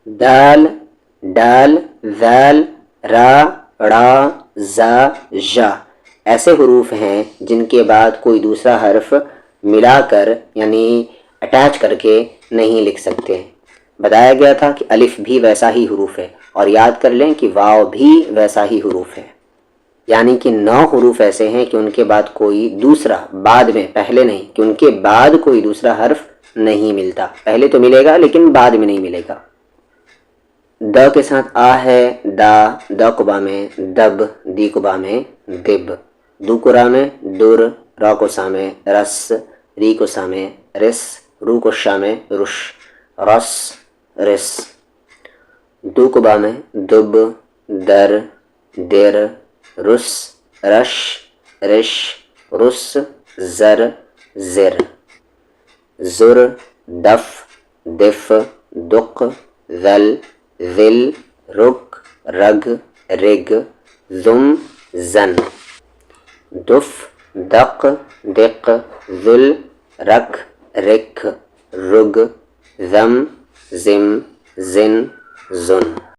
دال ڈال ذال را را زا جا ایسے حروف ہیں جن کے بعد کوئی دوسرا حرف ملا کر یعنی اٹیچ کر کے نہیں لکھ سکتے. بتایا گیا تھا کہ الف بھی ویسا ہی حروف ہے، اور یاد کر لیں کہ واو بھی ویسا ہی حروف ہے. یعنی کہ 9 حروف ایسے ہیں کہ ان کے بعد کوئی دوسرا بعد میں، پہلے نہیں، کہ ان کے بعد کوئی دوسرا حرف نہیں ملتا. پہلے تو ملے گا لیکن بعد میں نہیں ملے گا. د کے ساتھ آ ہے دا، د قبا میں دب، دی قبا میں دب، دو قرا میں در، را کو سا میں رس، ری کو سا میں رس، رو کو شا میں رش، رس رس. دو قبا میں دب، در، در، رس، رش، رش، رس، زر، زر. زر، دف، دف، دق، ذل، ذل، رک، رگ، رگ، ذم، زن. دف، دق، دق، ذل، رک، رک، رگ، ذم، ذم، زن، زن.